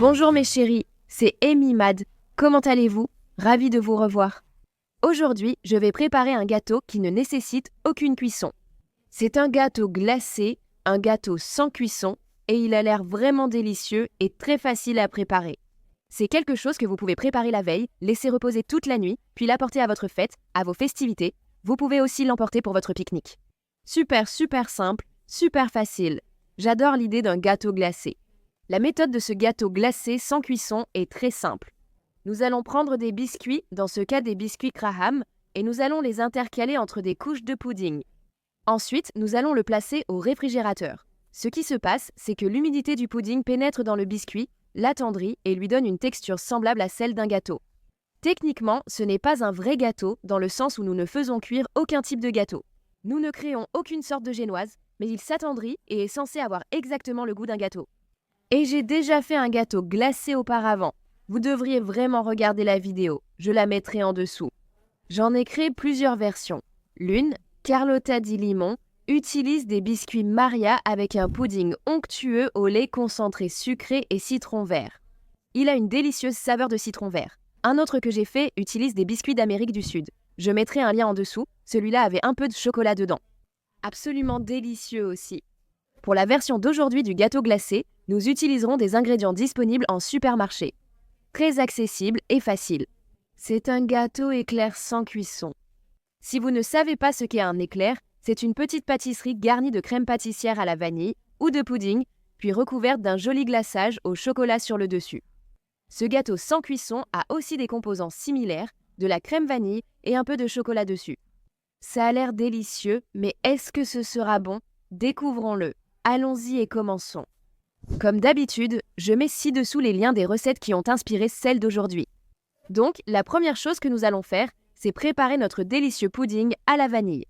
Bonjour mes chéris, c'est Amy Mad. Comment allez-vous? Ravie de vous revoir. Aujourd'hui, je vais préparer un gâteau qui ne nécessite aucune cuisson. C'est un gâteau glacé, un gâteau sans cuisson, et il a l'air vraiment délicieux et très facile à préparer. C'est quelque chose que vous pouvez préparer la veille, laisser reposer toute la nuit, puis l'apporter à votre fête, à vos festivités. Vous pouvez aussi l'emporter pour votre pique-nique. Super simple, super facile. J'adore l'idée d'un gâteau glacé. La méthode de ce gâteau glacé sans cuisson est très simple. Nous allons prendre des biscuits, dans ce cas des biscuits Graham, et nous allons les intercaler entre des couches de pudding. Ensuite, nous allons le placer au réfrigérateur. Ce qui se passe, c'est que l'humidité du pudding pénètre dans le biscuit, l'attendrit et lui donne une texture semblable à celle d'un gâteau. Techniquement, ce n'est pas un vrai gâteau, dans le sens où nous ne faisons cuire aucun type de gâteau. Nous ne créons aucune sorte de génoise, mais il s'attendrit et est censé avoir exactement le goût d'un gâteau. Et j'ai déjà fait un gâteau glacé auparavant. Vous devriez vraiment regarder la vidéo, je la mettrai en dessous. J'en ai créé plusieurs versions. L'une, Carlotta Di Limon, utilise des biscuits Maria avec un pudding onctueux au lait concentré sucré et citron vert. Il a une délicieuse saveur de citron vert. Un autre que j'ai fait utilise des biscuits d'Amérique du Sud. Je mettrai un lien en dessous, celui-là avait un peu de chocolat dedans. Absolument délicieux aussi. Pour la version d'aujourd'hui du gâteau glacé, nous utiliserons des ingrédients disponibles en supermarché. Très accessible et facile. C'est un gâteau éclair sans cuisson. Si vous ne savez pas ce qu'est un éclair, c'est une petite pâtisserie garnie de crème pâtissière à la vanille ou de pudding, puis recouverte d'un joli glaçage au chocolat sur le dessus. Ce gâteau sans cuisson a aussi des composants similaires, de la crème vanille et un peu de chocolat dessus. Ça a l'air délicieux, mais est-ce que ce sera bon? Découvrons-le. Allons-y et commençons. Comme d'habitude, je mets ci-dessous les liens des recettes qui ont inspiré celle d'aujourd'hui. Donc, la première chose que nous allons faire, c'est préparer notre délicieux pudding à la vanille.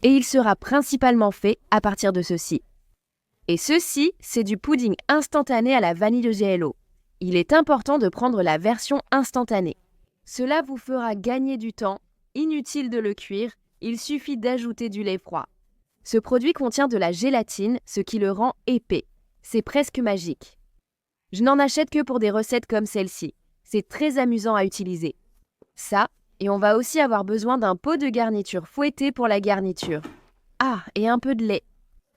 Et il sera principalement fait à partir de ceci. Et ceci, c'est du pudding instantané à la vanille de GLO. Il est important de prendre la version instantanée. Cela vous fera gagner du temps, inutile de le cuire, il suffit d'ajouter du lait froid. Ce produit contient de la gélatine, ce qui le rend épais. C'est presque magique. Je n'en achète que pour des recettes comme celle-ci. C'est très amusant à utiliser. Ça, et on va aussi avoir besoin d'un pot de garniture fouetté pour la garniture. Ah, et un peu de lait.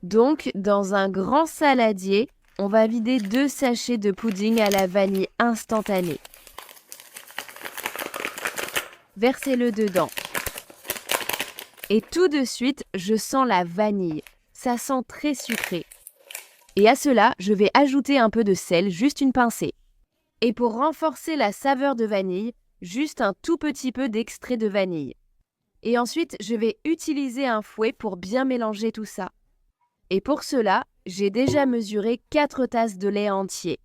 Donc, dans un grand saladier, on va vider 2 sachets de pudding à la vanille instantanée. Versez-le dedans. Et tout de suite, je sens la vanille. Ça sent très sucré. Et à cela, je vais ajouter un peu de sel, juste une pincée. Et pour renforcer la saveur de vanille, juste un tout petit peu d'extrait de vanille. Et ensuite, je vais utiliser un fouet pour bien mélanger tout ça. Et pour cela, j'ai déjà mesuré 4 tasses de lait entier.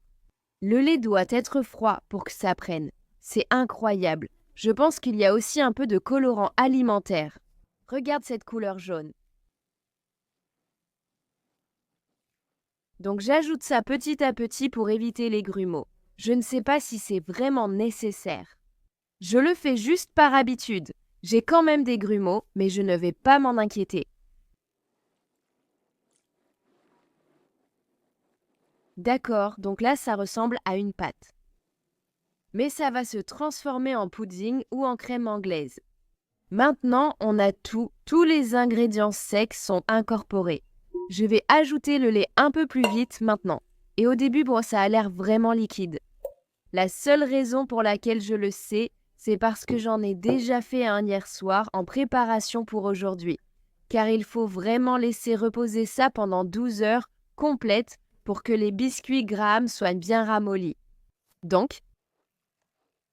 Le lait doit être froid pour que ça prenne. C'est incroyable. Je pense qu'il y a aussi un peu de colorant alimentaire. Regarde cette couleur jaune. Donc j'ajoute ça petit à petit pour éviter les grumeaux. Je ne sais pas si c'est vraiment nécessaire. Je le fais juste par habitude. J'ai quand même des grumeaux, mais je ne vais pas m'en inquiéter. D'accord, donc là ça ressemble à une pâte. Mais ça va se transformer en pudding ou en crème anglaise. Maintenant, on a tout. Tous les ingrédients secs sont incorporés. Je vais ajouter le lait un peu plus vite maintenant. Et au début, ça a l'air vraiment liquide. La seule raison pour laquelle je le sais, c'est parce que j'en ai déjà fait un hier soir en préparation pour aujourd'hui. Car il faut vraiment laisser reposer ça pendant 12 heures complètes pour que les biscuits Graham soient bien ramollis. Donc,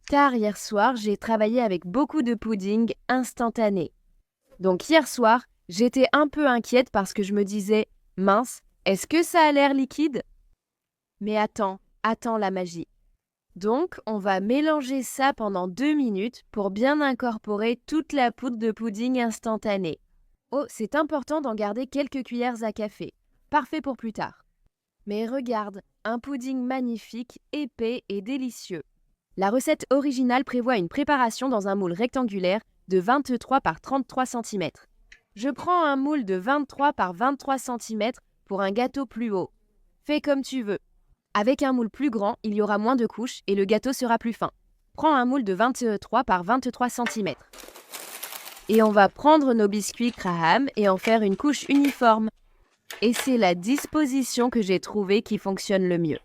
car hier soir, j'ai travaillé avec beaucoup de pudding instantané. Donc hier soir, j'étais un peu inquiète parce que je me disais « Mince, est-ce que ça a l'air liquide ?» Mais attends la magie. Donc, on va mélanger ça pendant 2 minutes pour bien incorporer toute la poudre de pudding instantanée. Oh, c'est important d'en garder quelques cuillères à café. Parfait pour plus tard. Mais regarde, un pudding magnifique, épais et délicieux. La recette originale prévoit une préparation dans un moule rectangulaire de 23 par 33 cm. Je prends un moule de 23 par 23 cm pour un gâteau plus haut. Fais comme tu veux. Avec un moule plus grand, il y aura moins de couches et le gâteau sera plus fin. Prends un moule de 23 par 23 cm. Et on va prendre nos biscuits Graham et en faire une couche uniforme. Et c'est la disposition que j'ai trouvée qui fonctionne le mieux.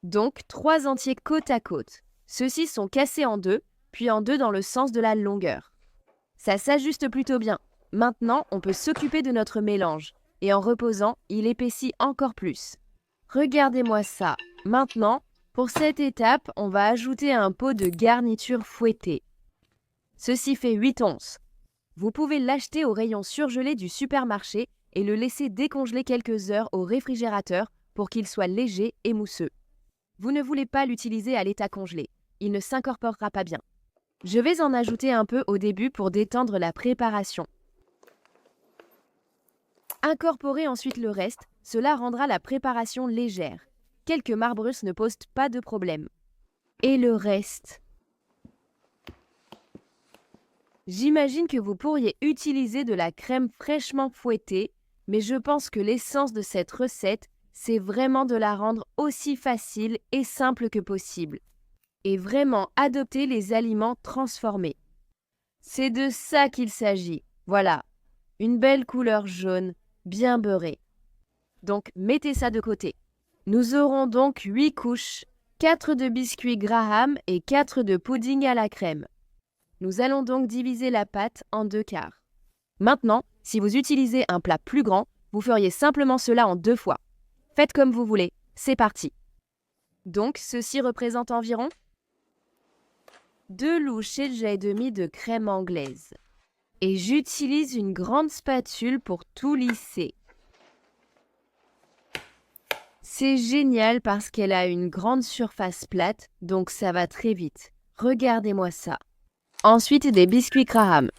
Donc, 3 entiers côte à côte. Ceux-ci sont cassés en deux, puis en deux dans le sens de la longueur. Ça s'ajuste plutôt bien. Maintenant, on peut s'occuper de notre mélange. Et en reposant, il épaissit encore plus. Regardez-moi ça. Maintenant, pour cette étape, on va ajouter un pot de garniture fouettée. Ceci fait 8 onces. Vous pouvez l'acheter au rayon surgelé du supermarché et le laisser décongeler quelques heures au réfrigérateur pour qu'il soit léger et mousseux. Vous ne voulez pas l'utiliser à l'état congelé. Il ne s'incorporera pas bien. Je vais en ajouter un peu au début pour détendre la préparation. Incorporez ensuite le reste, cela rendra la préparation légère. Quelques marbrus ne posent pas de problème. Et le reste? J'imagine que vous pourriez utiliser de la crème fraîchement fouettée, mais je pense que l'essence de cette recette, c'est vraiment de la rendre aussi facile et simple que possible. Et vraiment adopter les aliments transformés. C'est de ça qu'il s'agit. Voilà, une belle couleur jaune, bien beurrée. Donc, mettez ça de côté. Nous aurons donc 8 couches, 4 de biscuits Graham et 4 de pudding à la crème. Nous allons donc diviser la pâte en 2 quarts. Maintenant, si vous utilisez un plat plus grand, vous feriez simplement cela en 2 fois. Faites comme vous voulez, c'est parti. Donc, ceci représente environ 2 louches et demi de crème anglaise. Et j'utilise une grande spatule pour tout lisser. C'est génial parce qu'elle a une grande surface plate, donc ça va très vite. Regardez-moi ça. Ensuite, des biscuits Graham.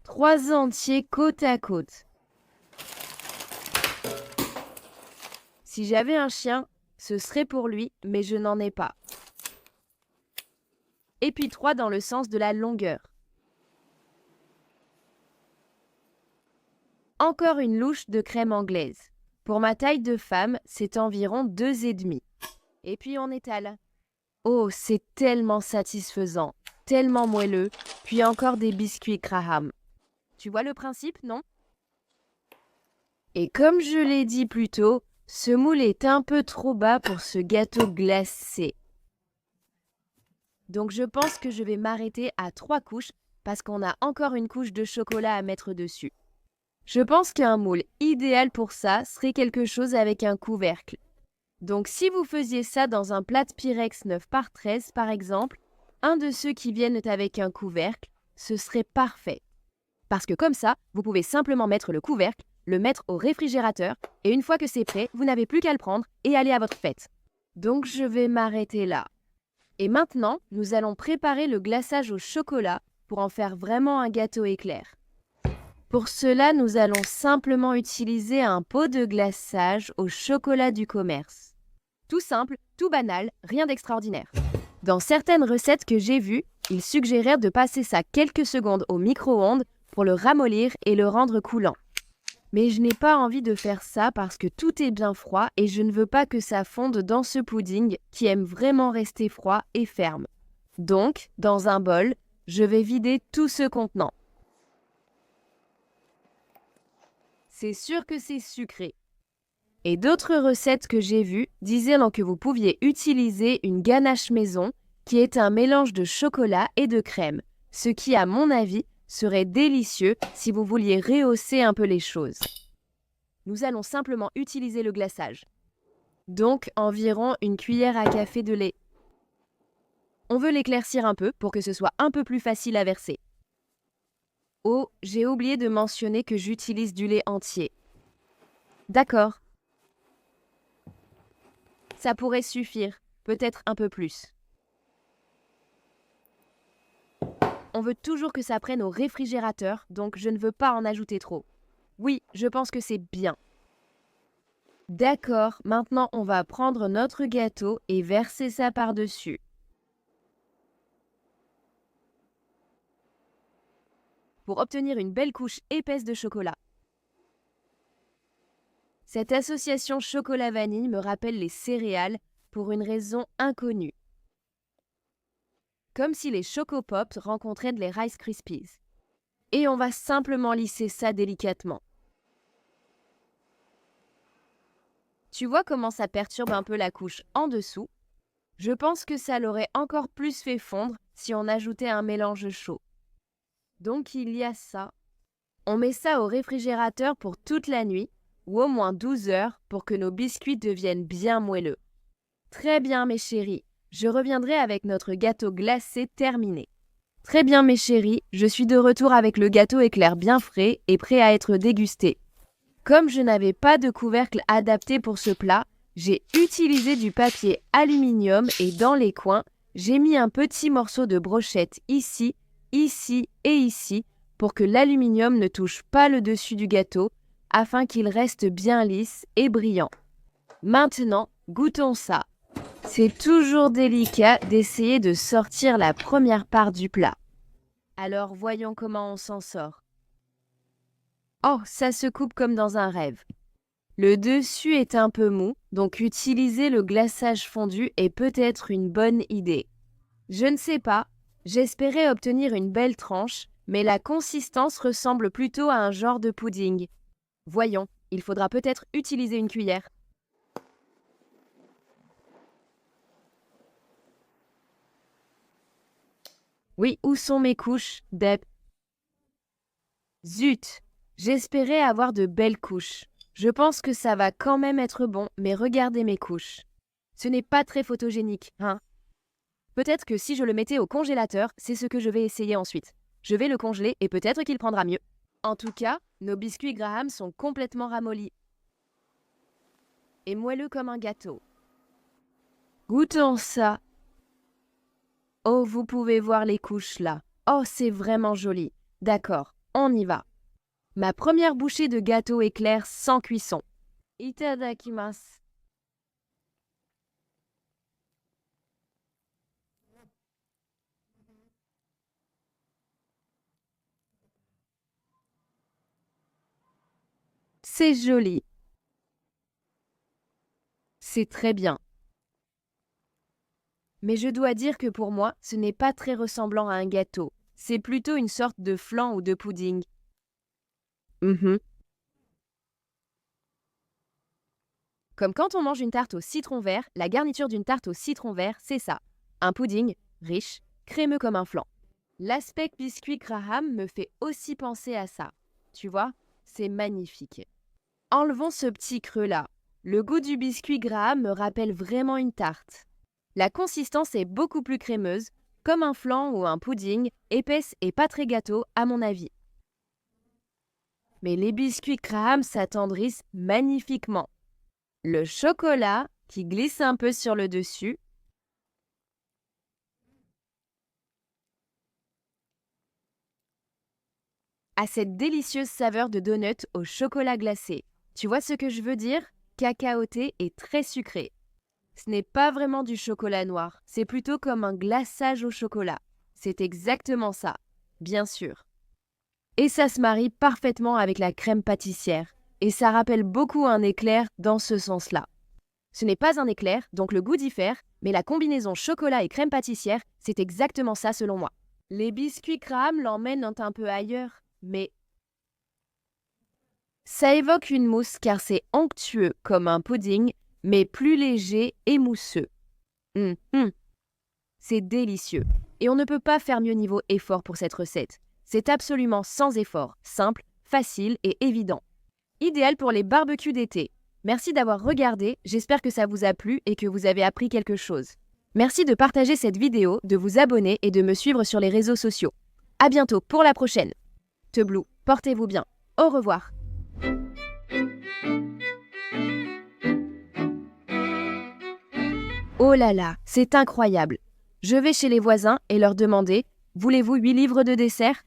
3 entiers côte à côte. Si j'avais un chien, ce serait pour lui, mais je n'en ai pas. Et puis 3 dans le sens de la longueur. Encore une louche de crème anglaise. Pour ma taille de femme, c'est environ 2,5. Et puis on étale. Oh, c'est tellement satisfaisant, tellement moelleux, puis encore des biscuits Graham. Tu vois le principe, non? Et comme je l'ai dit plus tôt, ce moule est un peu trop bas pour ce gâteau glacé. Donc je pense que je vais m'arrêter à 3 couches parce qu'on a encore une couche de chocolat à mettre dessus. Je pense qu'un moule idéal pour ça serait quelque chose avec un couvercle. Donc si vous faisiez ça dans un plat de Pyrex 9 par 13 par exemple, un de ceux qui viennent avec un couvercle, ce serait parfait. Parce que comme ça, vous pouvez simplement mettre le couvercle, le mettre au réfrigérateur, et une fois que c'est prêt, vous n'avez plus qu'à le prendre et aller à votre fête. Donc je vais m'arrêter là. Et maintenant, nous allons préparer le glaçage au chocolat pour en faire vraiment un gâteau éclair. Pour cela, nous allons simplement utiliser un pot de glaçage au chocolat du commerce. Tout simple, tout banal, rien d'extraordinaire. Dans certaines recettes que j'ai vues, ils suggéraient de passer ça quelques secondes au micro-ondes pour le ramollir et le rendre coulant. Mais je n'ai pas envie de faire ça parce que tout est bien froid et je ne veux pas que ça fonde dans ce pudding qui aime vraiment rester froid et ferme. Donc, dans un bol, je vais vider tout ce contenant. C'est sûr que c'est sucré. Et d'autres recettes que j'ai vues disaient que vous pouviez utiliser une ganache maison qui est un mélange de chocolat et de crème, ce qui, à mon avis, serait délicieux si vous vouliez rehausser un peu les choses. Nous allons simplement utiliser le glaçage. Donc environ une cuillère à café de lait. On veut l'éclaircir un peu pour que ce soit un peu plus facile à verser. Oh, j'ai oublié de mentionner que j'utilise du lait entier. D'accord. Ça pourrait suffire, peut-être un peu plus. On veut toujours que ça prenne au réfrigérateur, donc je ne veux pas en ajouter trop. Oui, je pense que c'est bien. D'accord, maintenant on va prendre notre gâteau et verser ça par-dessus. Pour obtenir une belle couche épaisse de chocolat. Cette association chocolat-vanille me rappelle les céréales pour une raison inconnue. Comme si les Choco Pops rencontraient les Rice Krispies. Et on va simplement lisser ça délicatement. Tu vois comment ça perturbe un peu la couche en dessous? Je pense que ça l'aurait encore plus fait fondre si on ajoutait un mélange chaud. Donc il y a ça. On met ça au réfrigérateur pour toute la nuit, ou au moins 12 heures pour que nos biscuits deviennent bien moelleux. Très bien mes chéris, je reviendrai avec notre gâteau glacé terminé. Très bien mes chéris, je suis de retour avec le gâteau éclair bien frais et prêt à être dégusté. Comme je n'avais pas de couvercle adapté pour ce plat, j'ai utilisé du papier aluminium et dans les coins, j'ai mis un petit morceau de brochette ici, ici et ici pour que l'aluminium ne touche pas le dessus du gâteau afin qu'il reste bien lisse et brillant. Maintenant, goûtons ça. C'est toujours délicat d'essayer de sortir la première part du plat. Alors voyons comment on s'en sort. Oh, ça se coupe comme dans un rêve. Le dessus est un peu mou, donc utiliser le glaçage fondu est peut-être une bonne idée. Je ne sais pas, j'espérais obtenir une belle tranche, mais la consistance ressemble plutôt à un genre de pudding. Voyons, il faudra peut-être utiliser une cuillère. Oui, où sont mes couches, Deb? Zut, j'espérais avoir de belles couches. Je pense que ça va quand même être bon, mais regardez mes couches. Ce n'est pas très photogénique, hein? Peut-être que si je le mettais au congélateur, c'est ce que je vais essayer ensuite. Je vais le congeler et peut-être qu'il prendra mieux. En tout cas, nos biscuits Graham sont complètement ramollis. Et moelleux comme un gâteau. Goûtons ça. Oh, vous pouvez voir les couches là. Oh, c'est vraiment joli. D'accord, on y va. Ma première bouchée de gâteau éclair sans cuisson. Itadakimasu. C'est joli. C'est très bien. Mais je dois dire que pour moi, ce n'est pas très ressemblant à un gâteau. C'est plutôt une sorte de flan ou de pudding. Comme quand on mange une tarte au citron vert, la garniture d'une tarte au citron vert, c'est ça. Un pudding, riche, crémeux comme un flan. L'aspect biscuit Graham me fait aussi penser à ça. Tu vois, c'est magnifique. Enlevons ce petit creux-là. Le goût du biscuit Graham me rappelle vraiment une tarte. La consistance est beaucoup plus crémeuse, comme un flan ou un pudding, épaisse et pas très gâteau à mon avis. Mais les biscuits Graham s'attendrissent magnifiquement. Le chocolat qui glisse un peu sur le dessus. A cette délicieuse saveur de donut au chocolat glacé. Tu vois ce que je veux dire? Cacaoté et très sucré. Ce n'est pas vraiment du chocolat noir, c'est plutôt comme un glaçage au chocolat. C'est exactement ça, bien sûr. Et ça se marie parfaitement avec la crème pâtissière. Et ça rappelle beaucoup un éclair dans ce sens-là. Ce n'est pas un éclair, donc le goût diffère, mais la combinaison chocolat et crème pâtissière, c'est exactement ça selon moi. Les biscuits Graham l'emmènent un peu ailleurs, mais ça évoque une mousse car c'est onctueux comme un pudding, mais plus léger et mousseux. C'est délicieux. Et on ne peut pas faire mieux niveau effort pour cette recette. C'est absolument sans effort, simple, facile et évident. Idéal pour les barbecues d'été. Merci d'avoir regardé, j'espère que ça vous a plu et que vous avez appris quelque chose. Merci de partager cette vidéo, de vous abonner et de me suivre sur les réseaux sociaux. À bientôt pour la prochaine. Teblou, portez-vous bien. Au revoir. Oh là là, c'est incroyable. Je vais chez les voisins et leur demander « Voulez-vous 8 livres de dessert ?»